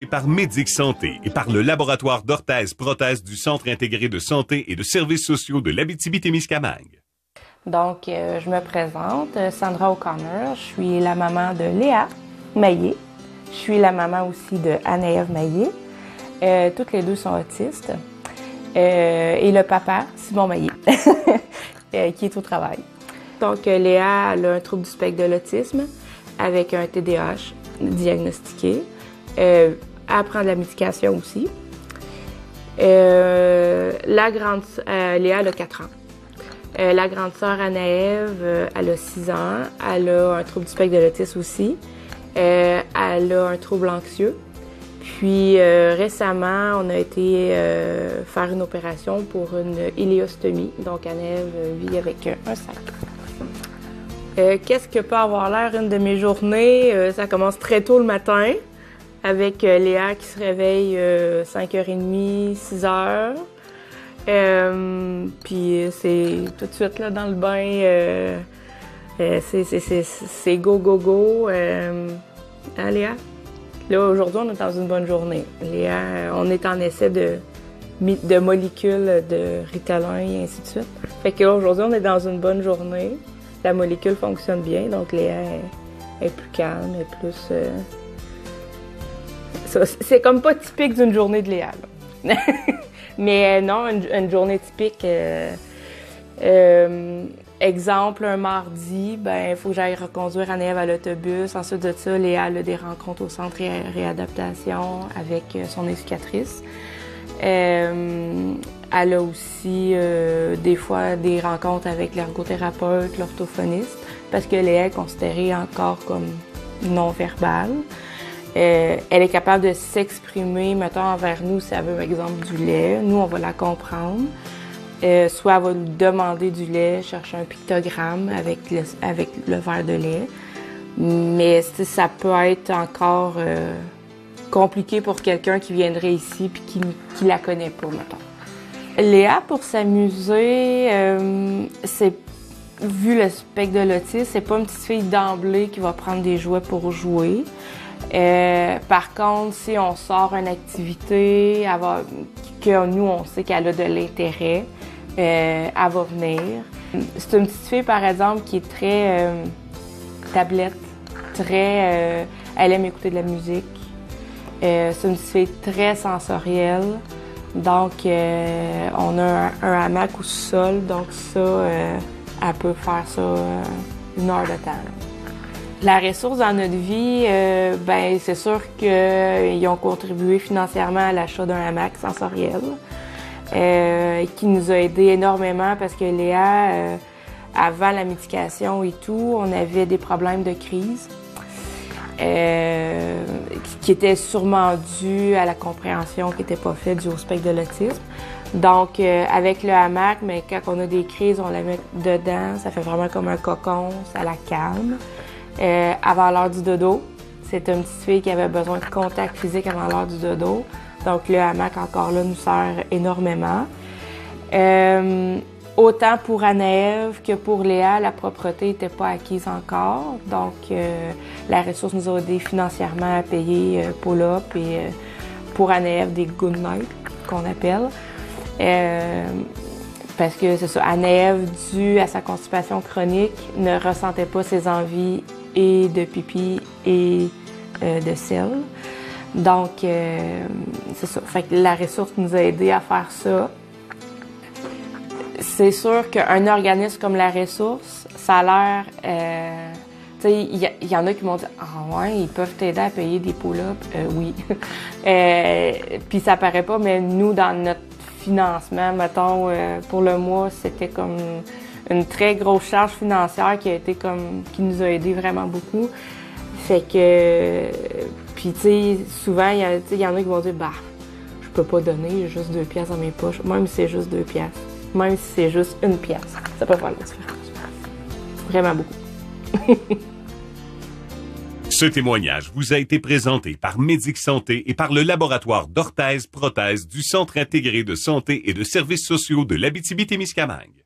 Et par Médic Santé et par le laboratoire d'orthèse-prothèse du Centre intégré de santé et de services sociaux de l'Abitibi-Témiscamingue. Donc, je me présente, Sandra O'Connor. Je suis la maman de Léa Maillé. Je suis la maman aussi de Anne-Ève Maillé. Toutes les deux sont autistes. Et le papa, Simon Maillé, qui est au travail. Donc, Léa elle a un trouble du spectre de l'autisme avec un TDAH diagnostiqué. Elle prend de la médication aussi. La grande, Léa, elle a 4 ans. La grande sœur Anne-Ève, elle a 6 ans. Elle a un trouble du spectre de l'autisme aussi. Elle a un trouble anxieux. Puis récemment, on a été faire une opération pour une iléostomie. Donc Anne-Ève vit avec un sac. Qu'est-ce que peut avoir l'air une de mes journées? Ça commence très tôt le matin avec Léa qui se réveille 5h30, 6h. Puis c'est tout de suite là dans le bain. C'est go, go, go. Hein, Léa? Là, aujourd'hui, on est dans une bonne journée. Léa, on est en essai de molécules de Ritalin et ainsi de suite. Fait que aujourd'hui, on est dans une bonne journée. La molécule fonctionne bien, donc Léa est plus calme, est plus... C'est comme pas typique d'une journée de Léa, là. Mais non, une journée typique... exemple, un mardi, ben il faut que j'aille reconduire Anne-Ève à l'autobus. Ensuite de ça, Léa a des rencontres au centre de réadaptation avec son éducatrice. Elle a aussi des fois des rencontres avec l'ergothérapeute, l'orthophoniste, parce que Léa est considérée encore comme non-verbale. Elle est capable de s'exprimer, mettons, envers nous si elle veut, par exemple, du lait. Nous, on va la comprendre. Soit elle va nous demander du lait, chercher un pictogramme avec le verre de lait. Mais ça peut être encore compliqué pour quelqu'un qui viendrait ici et qui la connaît pas, mettons. Léa, pour s'amuser, vu le spectre de l'autisme, c'est pas une petite fille d'emblée qui va prendre des jouets pour jouer. Par contre, si on sort une activité que nous, on sait qu'elle a de l'intérêt, elle va venir. C'est une petite fille, par exemple, qui est très tablette, elle aime écouter de la musique. C'est une petite fille très sensorielle. Donc, on a un hamac au sol, donc ça, elle peut faire ça 1 heure de temps. La ressource dans notre vie, ben c'est sûr qu'ils ont contribué financièrement à l'achat d'un hamac sensoriel, qui nous a aidé énormément parce que Léa, avant la médication et tout, on avait des problèmes de crise qui étaient sûrement dus à la compréhension qui n'était pas faite du spectre de l'autisme. Donc, avec le hamac, mais quand on a des crises, on la met dedans, ça fait vraiment comme un cocon, ça la calme. Avant l'heure du dodo, c'est une petite fille qui avait besoin de contact physique avant l'heure du dodo. Donc, le hamac, encore là, nous sert énormément. Autant pour Anne-Ève que pour Léa, la propreté n'était pas acquise encore. Donc, la ressource nous a aidé financièrement à payer Paula et pour Anne-Ève des good night qu'on appelle. Parce que c'est ça, Anne-Ève, due à sa constipation chronique, ne ressentait pas ses envies et de pipi et de sel. Donc, c'est ça. Fait que la ressource nous a aidé à faire ça. C'est sûr qu'un organisme comme la ressource, ça a l'air... tu sais, il y en a qui m'ont dit « Ah ouais, ils peuvent t'aider à payer des pull-ups. » Oui. Puis ça paraît pas, mais nous, dans notre financement, mettons, pour le mois, c'était comme une très grosse charge financière qui nous a aidé vraiment beaucoup. Fait que... Puis, tu sais, souvent, il y en a qui vont dire « Bah, je peux pas donner, j'ai juste 2 piastres dans mes poches. » Même si c'est juste 2 piastres. Même si c'est juste 1 pièce. Ça peut faire la différence. Vraiment beaucoup. Ce témoignage vous a été présenté par Médic Santé et par le laboratoire d'orthèse-prothèse du Centre intégré de santé et de services sociaux de l'Abitibi-Témiscamingue.